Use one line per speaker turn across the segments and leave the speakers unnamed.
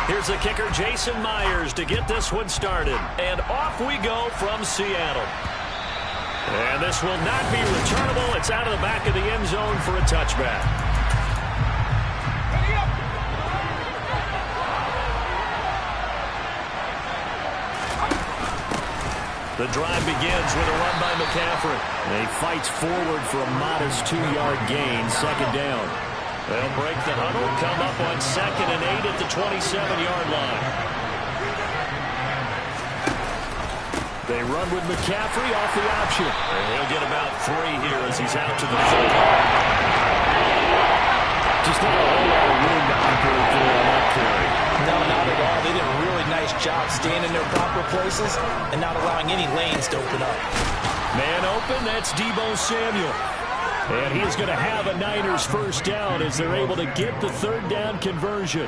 Here's the kicker, Jason Myers, to get this one started. And off we go from Seattle. And this will not be returnable. It's out of the back of the end zone for a touchback. The drive begins with a run by McCaffrey. And he fights forward for a modest 2-yard gain, second down. They'll break the huddle, come up on 2nd and 8 at the 27-yard line. They run with McCaffrey off the option. And he'll get about 3 here as he's out to the 40. Just not a whole lot of room to operate there on that carry.
No, not at all. They did a really nice job staying in their proper places and not allowing any lanes to open up.
Man open, that's Deebo Samuel. And he is going to have a Niners first down as they're able to get the third down conversion.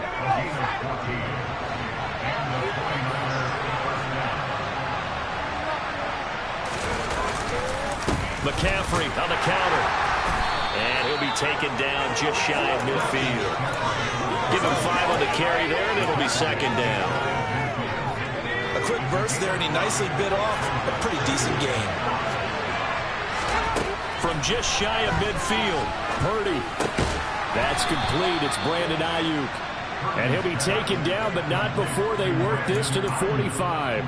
McCaffrey on the counter. And he'll be taken down just shy of midfield. Give him 5 on the carry there, and it'll be second down.
A quick burst there, and he nicely bit off a pretty decent gain.
From just shy of midfield, Purdy. That's complete. It's Brandon Ayuk. And he'll be taken down, but not before they work this to the 45.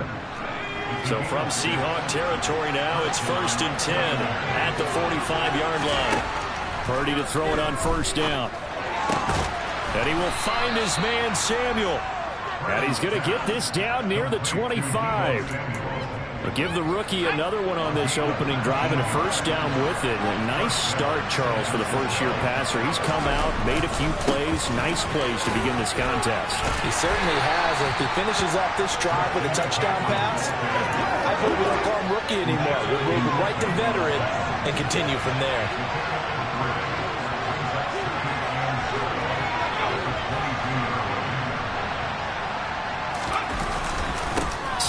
So from Seahawk territory now, it's 1st and 10 at the 45-yard line. Purdy to throw it on first down. And he will find his man, Samuel. And he's going to get this down near the 25. But give the rookie another one on this opening drive and a first down with it. A nice start, Charles, for the first-year passer. He's come out, made a few plays, nice plays to begin this contest.
He certainly has. And if he finishes off this drive with a touchdown pass, I hope we don't call him rookie anymore. We'll move him right to veteran and continue from there.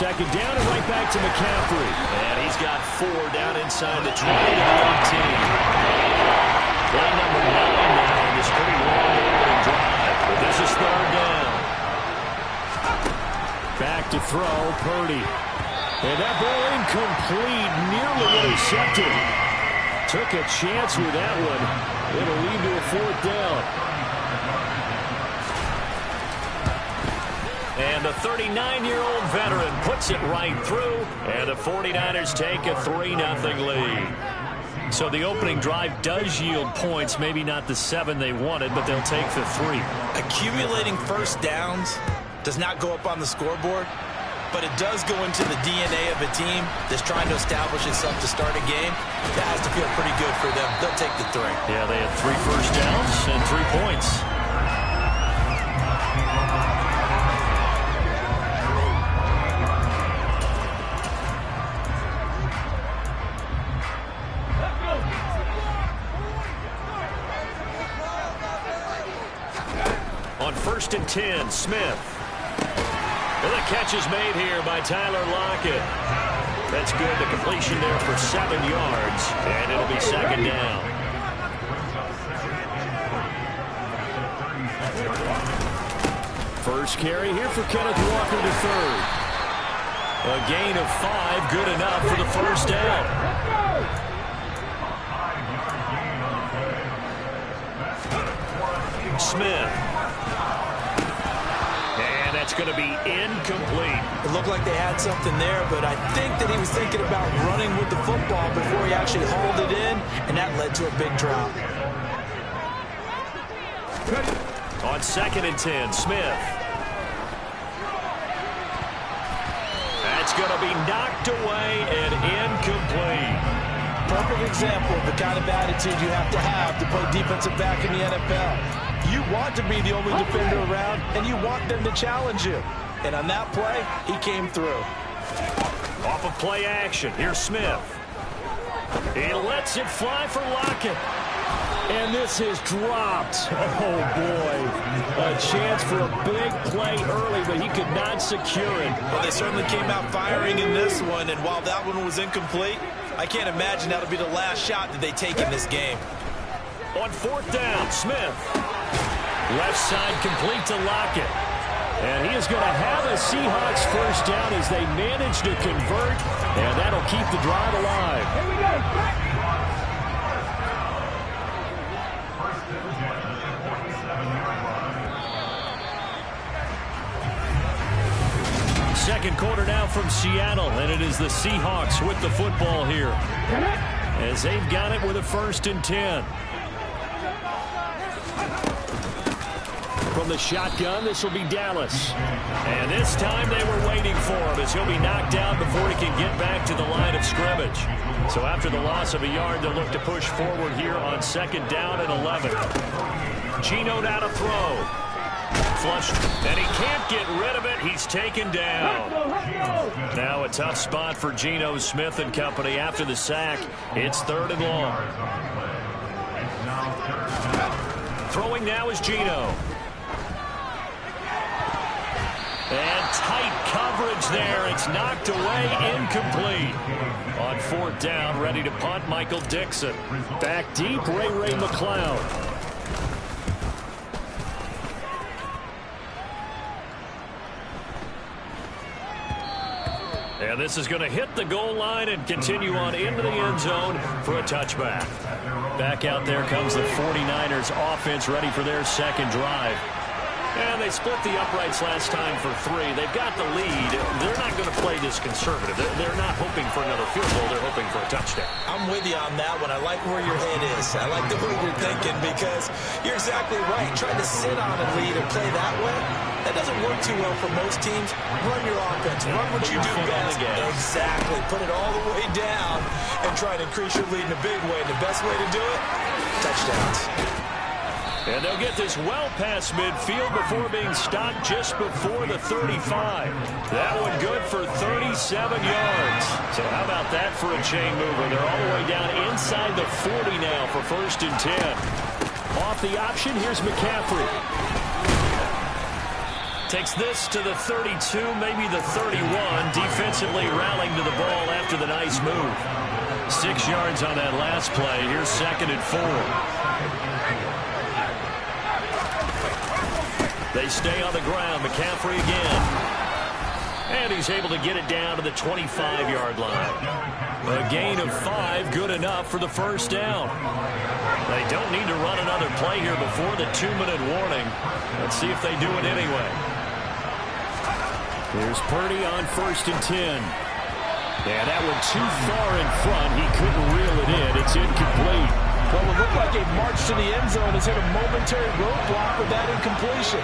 Second down and right back to McCaffrey. And he's got 4 down inside the 20 to the 18. Play number 9 now in this pretty long opening drive. But this is third down. Back to throw, Purdy. And that ball incomplete, nearly intercepted. Took a chance with that one. It'll lead to a 4th down. And the 39-year-old veteran puts it right through, and the 49ers take a 3-0 lead. So the opening drive does yield points, maybe not the 7 they wanted, but they'll take the 3.
Accumulating first downs does not go up on the scoreboard, but it does go into the DNA of a team that's trying to establish itself to start a game. That has to feel pretty good for them. They'll take the 3.
Yeah, they had 3 first downs and 3 points. On 1st and 10, Smith. And the catch is made here by Tyler Lockett. That's good. The completion there for 7 yards, and it'll be second down. First carry here for Kenneth Walker III. A gain of 5, good enough for the first down. Smith. And that's going to be incomplete.
It looked like they had something there, but I think that he was thinking about running with the football before he actually hauled it in, and that led to a big drop.
On 2nd and 10, Smith. That's going to be knocked away and incomplete.
Perfect example of the kind of attitude you have to play defensive back in the NFL. You want to be the only defender around, and you want them to challenge you. And on that play, he came through.
Off of play action, here's Smith. He lets it fly for Lockett. And this is dropped. Oh, boy. A chance for a big play early, but he could not secure it.
Well, they certainly came out firing in this one, and while that one was incomplete, I can't imagine that'll be the last shot that they take in this game.
On 4th down, Smith. Left side complete to Lockett. And he is going to have a Seahawks first down as they manage to convert, and that'll keep the drive alive.
Here we go.
Second quarter now from Seattle, and it is the Seahawks with the football here as they've got it with a 1st and 10. From the shotgun, this will be Dallas. And this time they were waiting for him as he'll be knocked down before he can get back to the line of scrimmage. So after the loss of a yard, they'll look to push forward here on 2nd down and 11. Geno now to throw. Flushed, and he can't get rid of it. He's taken down. Now a tough spot for Geno Smith and company after the sack. It's 3rd and long. Throwing now is Geno. And tight coverage there. It's knocked away, incomplete. On 4th down, ready to punt, Michael Dixon. Back deep, Ray McCloud. And this is going to hit the goal line and continue on into the end zone for a touchback. Back out there comes the 49ers offense ready for their 2nd drive. And they split the uprights last time for 3. They've got the lead. They're not going to play this conservative. They're not hoping for another field goal. They're hoping for a touchdown.
I'm with you on that one. I like where your head is. I like the way you're thinking because you're exactly right. Trying to sit on a lead and play that way, that doesn't work too well for most teams. Run your offense. Run what you do best. Exactly. Put it all the way down and try to increase your lead in a big way. And the best way to do it, touchdowns.
And they'll get this well past midfield before being stopped just before the 35. That one good for 37 yards. So how about that for a chain mover? They're all the way down inside the 40 now for 1st and 10. Off the option, here's McCaffrey. Takes this to the 32, maybe the 31. Defensively rallying to the ball after the nice move. 6 yards on that last play. Here's 2nd and 4. They stay on the ground. McCaffrey again. And he's able to get it down to the 25-yard line. A gain of 5, good enough for the 1st down. They don't need to run another play here before the 2-minute warning. Let's see if they do it anyway. Here's Purdy on 1st and 10. Yeah, that one too far in front. He couldn't reel it in. It's incomplete.
Well, it looked like a march to the end zone has hit a momentary roadblock with that incompletion.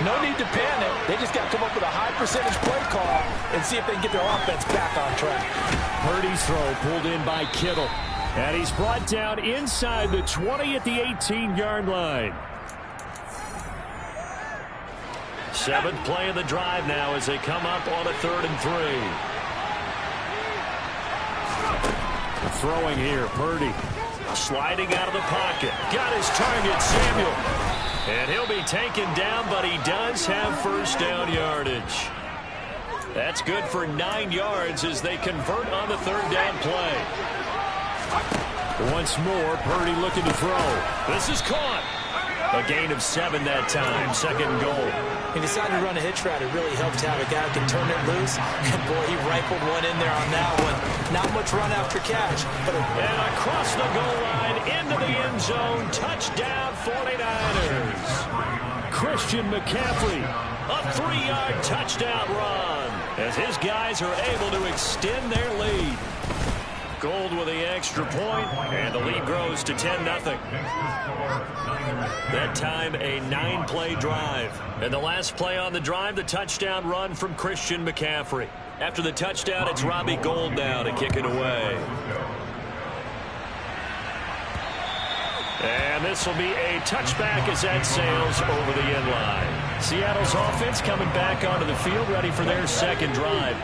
No need to panic. They just got to come up with a high percentage play call and see if they can get their offense back on track.
Purdy's throw pulled in by Kittle. And he's brought down inside the 20 at the 18-yard line. 7th play of the drive now as they come up on a 3rd and 3. Throwing here, Purdy. Sliding out of the pocket. Got his target, Samuel. And he'll be taken down, but he does have 1st down yardage. That's good for 9 yards as they convert on the 3rd down play. Once more, Purdy looking to throw. This is caught. A gain of 7 that time. 2nd and goal.
He decided to run a hitch route. It really helped to have a guy who can turn it loose. And boy, he rifled one in there on that one. Not much run after catch.
And across the goal line, into the end zone. Touchdown, 49ers. Christian McCaffrey, a 3-yard touchdown run. As his guys are able to extend their lead. Gold with the extra point, and the lead grows to 10-0. That time, a 9-play drive. And the last play on the drive, the touchdown run from Christian McCaffrey. After the touchdown, it's Robbie Gould now to kick it away. And this will be a touchback as that sails over the end line. Seattle's offense coming back onto the field, ready for their 2nd drive.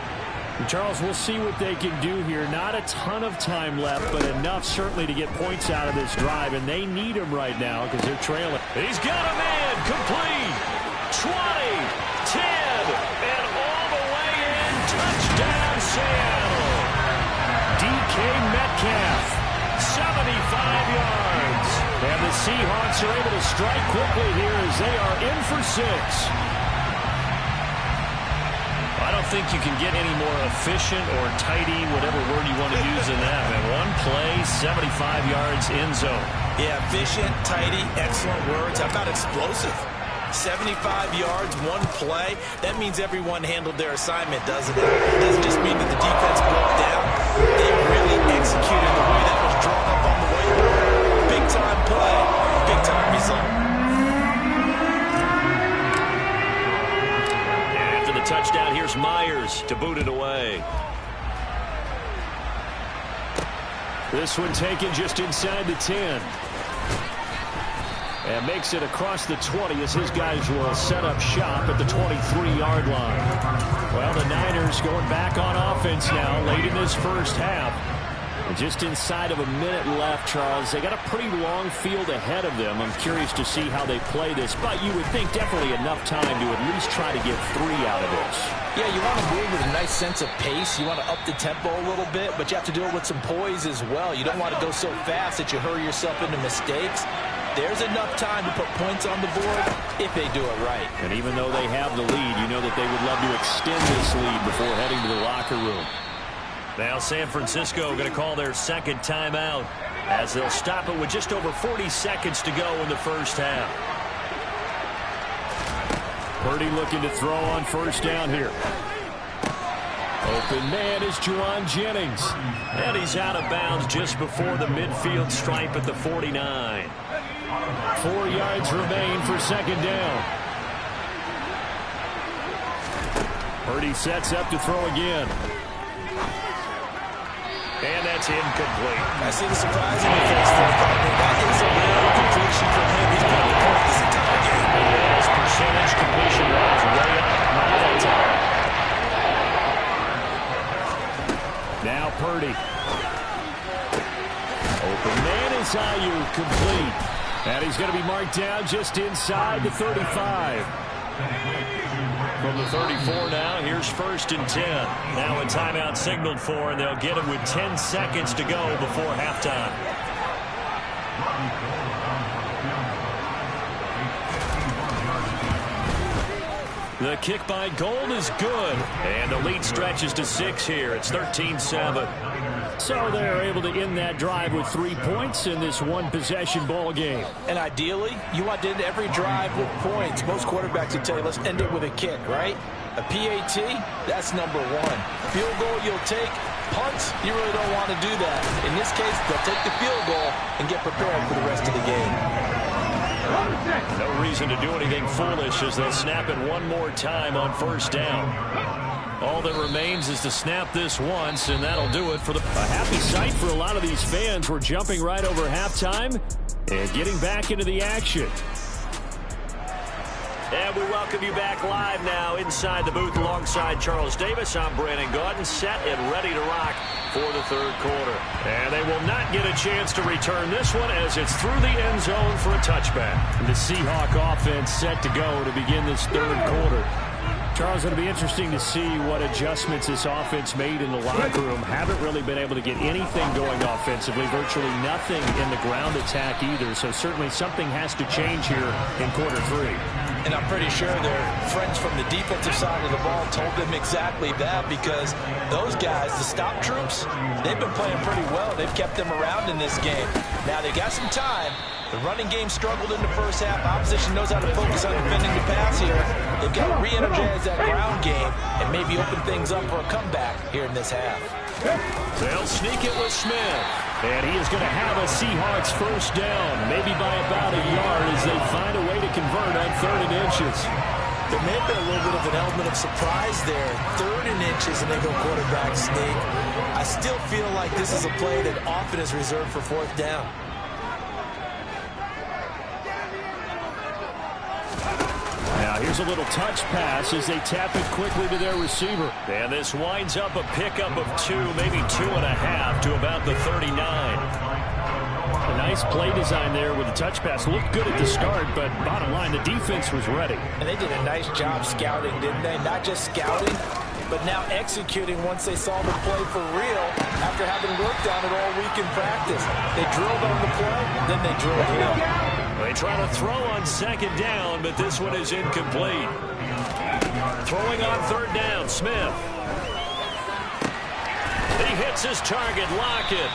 And Charles, we'll see what they can do here. Not a ton of time left, but enough certainly to get points out of this drive, and they need him right now because they're trailing. He's got a man, complete, 20, 10, and all the way in, touchdown Seattle. DK Metcalf, 75 yards. And the Seahawks are able to strike quickly here as they are in for 6. think you can get any more efficient or tidy, whatever word you want to use in that. Man, one play, 75 yards in zone.
Yeah, efficient, tidy, excellent words. How about explosive? 75 yards, one play. That means everyone handled their assignment, doesn't it? It doesn't just mean that the defense broke down. They really executed the way that was drawn up on the whiteboard. Big-time play, big-time result.
And after the touchdown, here's Myers to boot it away. This one taken just inside the 10. And makes it across the 20 as his guys will set up shop at the 23-yard line. Well, the Niners going back on offense now late in this first half. And just inside of a minute left, Charles. They got a pretty long field ahead of them. I'm curious to see how they play this. But you would think definitely enough time to at least try to get 3 out of this.
Yeah, you want to move with a nice sense of pace. You want to up the tempo a little bit, but you have to do it with some poise as well. You don't want to go so fast that you hurry yourself into mistakes. There's enough time to put points on the board if they do it right.
And even though they have the lead, you know that they would love to extend this lead before heading to the locker room. Now San Francisco going to call their second timeout as they'll stop it with just over 40 seconds to go in the first half. Purdy looking to throw on first down here. Open man is Juwan Jennings. And he's out of bounds just before the midfield stripe at the 49. 4 yards remain for second down. Purdy sets up to throw again. And that's incomplete.
I see the surprise in your face there, partner. That is a rare completion for him. He's got the point this entire game.
His percentage completion was way up. Not that time. Now Purdy. Open man is Ayuk, complete. And he's going to be marked down just inside the 35. From the 34 now, here's 1st and 10. Now a timeout signaled for, and they'll get him with 10 seconds to go before halftime. The kick by Gold is good. And the lead stretches to 6 here. It's 13-7. So they're able to end that drive with 3 points in this one-possession ball game.
And ideally, you want to end every drive with points. Most quarterbacks would tell you, let's end it with a kick, right? A PAT, that's number 1. Field goal you'll take. Punts, you really don't want to do that. In this case, they'll take the field goal and get prepared for the rest of the game.
No reason to do anything foolish as they'll snap it one more time on first down. All that remains is to snap this once, and that'll do it for a happy sight for a lot of these fans. We're jumping right over halftime and getting back into the action. And we welcome you back live now inside the booth alongside Charles Davis. I'm Brandon Gaudin, set and ready to rock for the third quarter. And they will not get a chance to return this one as it's through the end zone for a touchback. And the Seahawk offense set to go to begin this third quarter. Charles, it'll be interesting to see what adjustments this offense made in the locker room. Haven't really been able to get anything going offensively, virtually nothing in the ground attack either. So certainly something has to change here in quarter 3.
And I'm pretty sure their friends from the defensive side of the ball told them exactly that, because those guys, the stop troops, they've been playing pretty well. They've kept them around in this game. Now they got some time. The running game struggled in the first half. Opposition knows how to focus on defending the pass here. They've got to re-energize that ground game and maybe open things up for a comeback here in this half.
They'll sneak it with Smith. And he is going to have a Seahawks first down, maybe by about a yard as they find a way to convert on 3rd and inches.
There may have been a little bit of an element of surprise there. 3rd and inches, and they go quarterback sneak. I still feel like this is a play that often is reserved for 4th down.
Now here's a little touch pass as they tap it quickly to their receiver. And this winds up a pickup of 2, maybe 2.5 to about the 39. A nice play design there with the touch pass. Looked good at the start, but bottom line, the defense was ready.
And they did a nice job scouting, didn't they? Not just scouting, but now executing once they saw the play for real after having worked on it all week in practice. They drilled on the play, then they drilled him.
They try to throw on second down, but this one is incomplete. Throwing on third down, Smith. He hits his target, Lockett.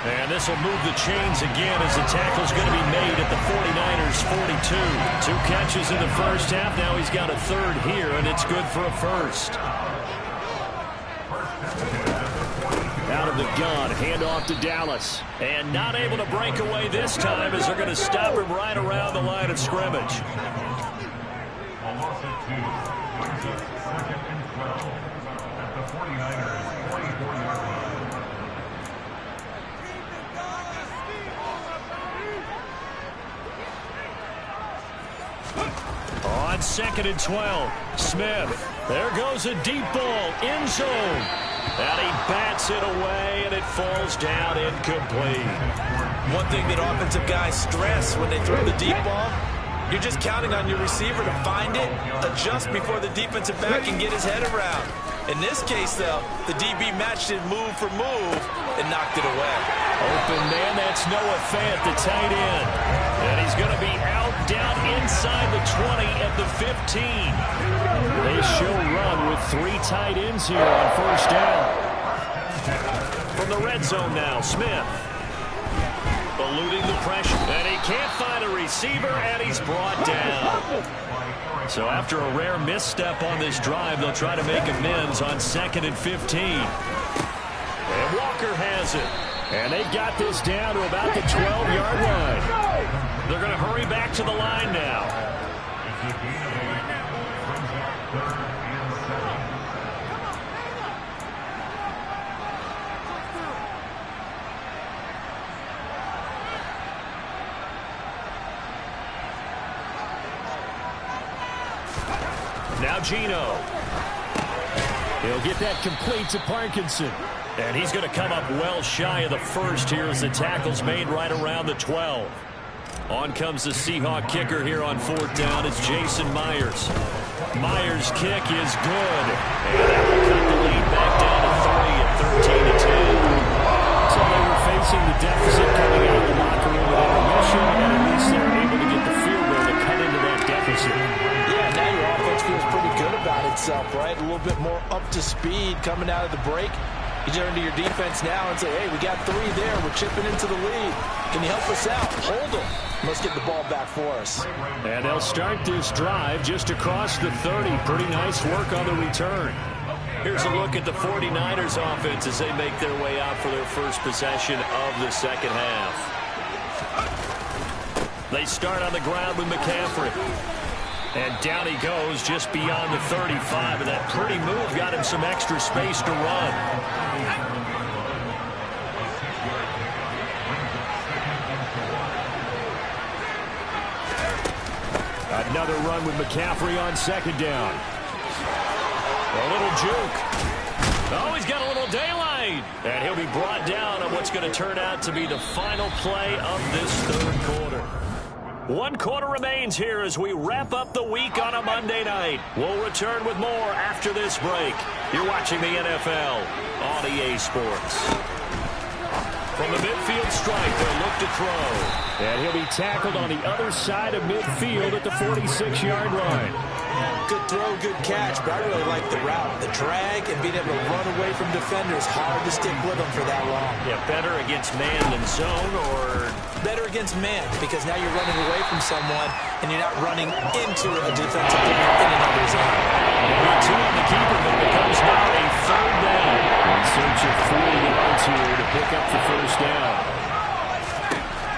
And this will move the chains again as the tackle's going to be made at the 49ers' 42. 2 catches in the first half. Now he's got a third here, and it's good for a first. Out of the gun, handoff to Dallas. And not able to break away this time as they're going to stop him right around the line of scrimmage. On 2nd and 12, Smith. There goes a deep ball, end zone. And he bats it away, and it falls down incomplete.
One thing that offensive guys stress when they throw the deep ball, you're just counting on your receiver to find it, adjust before the defensive back can get his head around. In this case, though, the DB matched it move for move and knocked it away.
Open man, that's Noah Fant, the tight end. And he's going to be out down inside the 20 at the 15. They show run with 3 tight ends here on first down. From the red zone now, Smith. Eluding the pressure, and he can't find a receiver, and he's brought down. So after a rare misstep on this drive, they'll try to make amends on 2nd and 15. And Walker has it. And they got this down to about the 12-yard line. They're going to hurry back to the line now. Now Geno. He'll get that complete to Parkinson. And he's going to come up well shy of the first here as the tackle's made right around the 12. On comes the Seahawk kicker here on 4th down. It's Jason Myers. Myers' kick is good. And that will cut the lead back down to 3 at 13-10. So they were facing the deficit coming out of the locker room with intermission, and at least they're able to get the field goal to cut into that deficit.
Yeah, now your offense feels pretty good about itself, right? A little bit more up to speed coming out of the break. You turn to your defense now and say, hey, we got 3 there. We're chipping into the lead. Can you help us out? Hold them. Let's get the ball back for us.
And they'll start this drive just across the 30. Pretty nice work on the return. Here's a look at the 49ers offense as they make their way out for their first possession of the second half. They start on the ground with McCaffrey. And down he goes just beyond the 35. And that pretty move got him some extra space to run. Another run with McCaffrey on 2nd down. A little juke. Oh, he's got a little daylight. And he'll be brought down on what's going to turn out to be the final play of this 3rd quarter. 1 quarter remains here as we wrap up the week on a Monday night. We'll return with more after this break. You're watching the NFL on EA Sports. From the midfield stripe, they'll look to throw. And he'll be tackled on the other side of midfield at the 46-yard line.
Good throw, good catch, but I really like the route. The drag and being able to run away from defenders. Hard to stick with them for that long.
Yeah, better against man than zone, or
better against man, because now you're running away from someone and you're not running into a defensive player in another zone.
Good 2 on the keeper, but it becomes now a 3rd down. In search of 4 yards here to pick up the first down.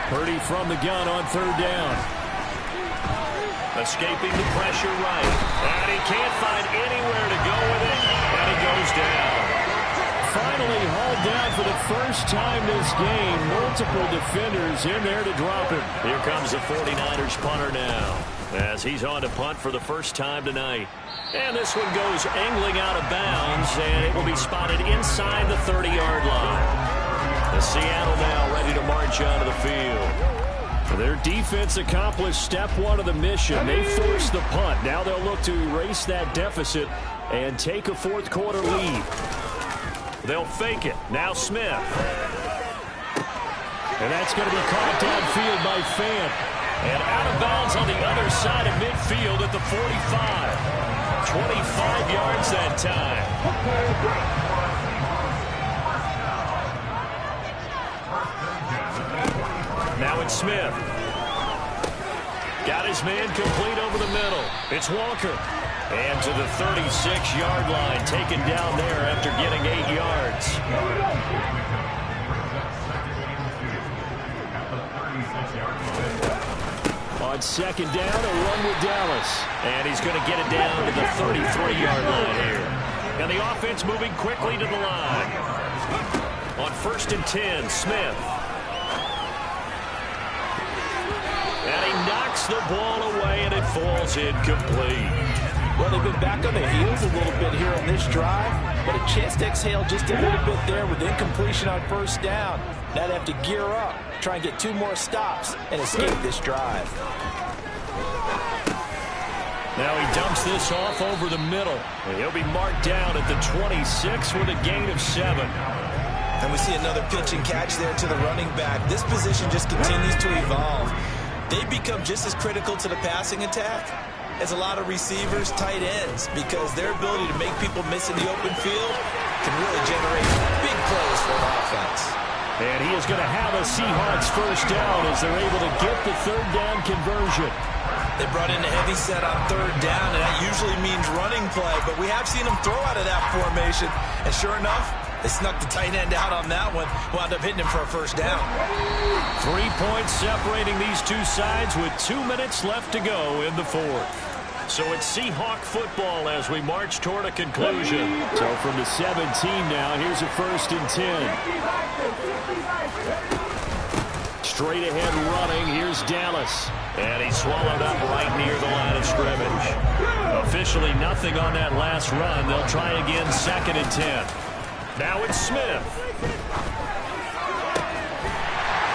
Purdy from the gun on 3rd down. Escaping the pressure right. And he can't find anywhere to go with it. And he goes down. Finally hauled down for the first time this game. Multiple defenders in there to drop him. Here comes the 49ers punter now, as he's on to punt for the first time tonight. And this one goes angling out of bounds, and it will be spotted inside the 30-yard line. The Seattle now ready to march onto the field. Their defense accomplished step 1 of the mission. They forced the punt. Now they'll look to erase that deficit and take a 4th quarter lead. They'll fake it. Now Smith. And that's going to be caught downfield by Fant. And out of bounds on the other side of midfield at the 45. 25 yards that time. Now it's Smith. Got his man complete over the middle. It's Walker. And to the 36-yard line, taken down there after getting 8 yards. On second down, a run with Dallas. And he's going to get it down to the 33-yard line here. And the offense moving quickly to the line. On 1st and 10, Smith. And he knocks the ball away, and it falls incomplete.
Well, they've been back on their heels a little bit here on this drive, but a chance to exhale just a little bit there with incompletion on 1st down. Now they have to gear up, try and get 2 more stops, and escape this drive.
Now he dumps this off over the middle. And he'll be marked down at the 26 with a gain of 7.
And we see another pitch and catch there to the running back. This position just continues to evolve. They become just as critical to the passing attack as a lot of receivers, tight ends, because their ability to make people miss in the open field can really generate big plays for an offense.
And he is going to have a Seahawks 1st down as they're able to get the 3rd down conversion.
They brought in a heavy set on 3rd down, and that usually means running play, but we have seen them throw out of that formation, and sure enough, they snuck the tight end out on that one, wound up hitting him for a 1st down.
3 points separating these two sides with 2 minutes left to go in the 4th. So it's Seahawk football as we march toward a conclusion. So from the 17 now, here's a 1st and 10. Straight ahead running, here's Dallas. And he's swallowed up right near the line of scrimmage. Officially nothing on that last run. They'll try again 2nd and 10. Now it's Smith.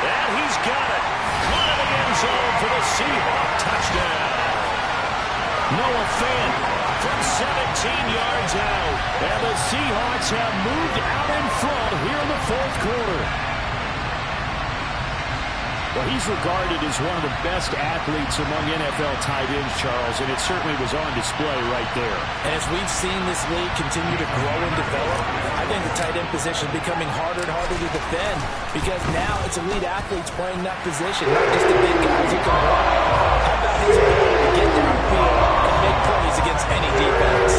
And he's got it. Caught in the end zone for the Seahawk touchdown. Noah Fant from 17 yards out. And the Seahawks have moved out in front here in the 4th quarter. Well, he's regarded as one of the best athletes among NFL tight ends, Charles, and it certainly was on display right there.
And as we've seen this league continue to grow and develop, I think the tight end position is becoming harder and harder to defend because now it's elite athletes playing that position, not just the big guys who can run. How about his ability to get downfield and make plays against any defense?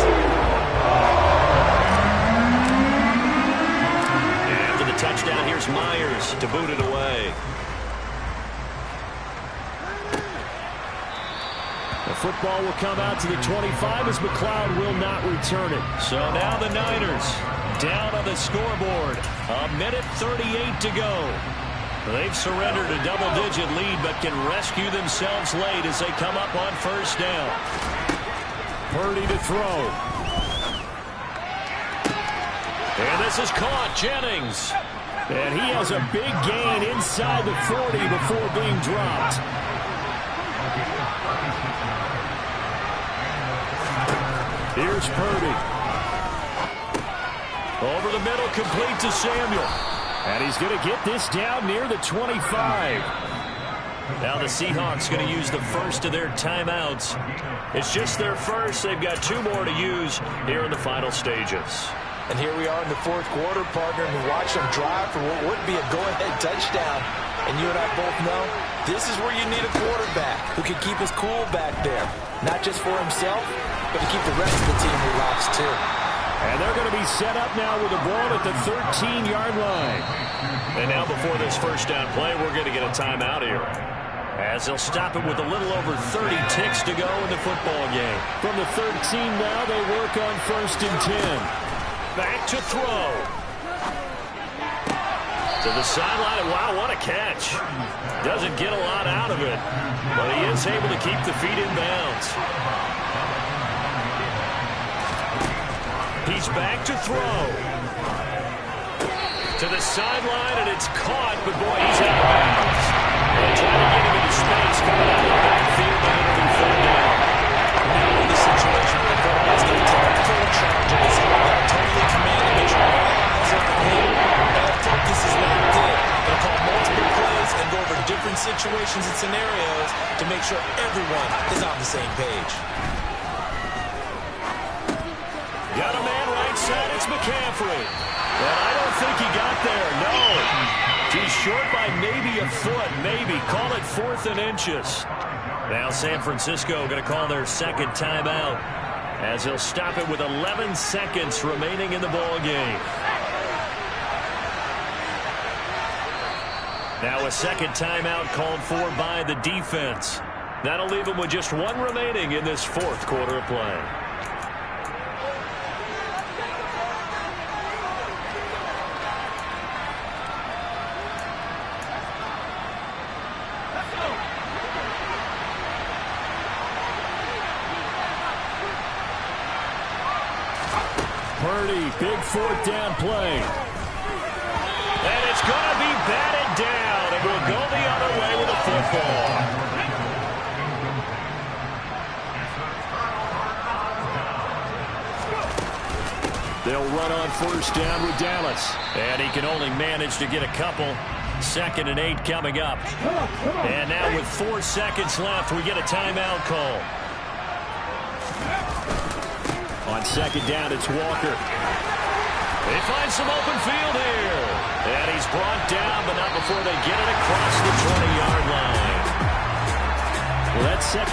And for the touchdown, here's Myers to boot it away. The football will come out to the 25 as McLeod will not return it. So now the Niners down on the scoreboard. 1:38 to go. They've surrendered a double-digit lead but can rescue themselves late as they come up on 1st down. Purdy to throw. And this is caught. Jennings. And he has a big gain inside the 40 before being dropped. Here's Purdy. Over the middle, complete to Samuel. And he's going to get this down near the 25. Now the Seahawks going to use the first of their timeouts. It's just their first. They've got 2 more to use here in the final stages.
And here we are in the 4th quarter, partner, and we watch them drive for what would be a go-ahead touchdown. And you and I both know this is where you need a quarterback who can keep his cool back there. Not just for himself, but to keep the rest of the team relaxed too.
And they're going to be set up now with the ball at the 13-yard line. And now before this 1st down play, we're going to get a timeout here. As they'll stop it with a little over 30 ticks to go in the football game. From the 13 now, they work on 1st and 10. Back to throw. To the sideline. Wow, what a catch. Doesn't get a lot out of it, but he is able to keep the feet in bounds. He's back to throw. To the sideline, and it's caught, but boy, he's out of bounds. They try to get him into space, coming out of the backfield, and it'll be 4th down.
Now in this situation where the quarterback's going to take full charge of this, totally command and make sure all eyes are on him. All focus is locked in. They'll call multiple plays and go over different situations and scenarios to make sure everyone is on the same page.
Got a man right side. It's McCaffrey. And I don't think he got there. No. He's short by maybe a foot. Maybe. Call it 4th and inches. Now San Francisco going to call their second timeout as he'll stop it with 11 seconds remaining in the ball game. Now a second timeout called for by the defense. That'll leave them with just 1 remaining in this 4th quarter of play. Purdy, big 4th down play. And it's going to be batted down. It will go the other way with a football. They'll run on 1st down with Dallas. And he can only manage to get a couple. 2nd and 8 coming up. And now with 4 seconds left, we get a timeout call. On 2nd down, it's Walker. They find some open field here. And he's brought down, but not before they get it across the 20-yard line. Well, that's second.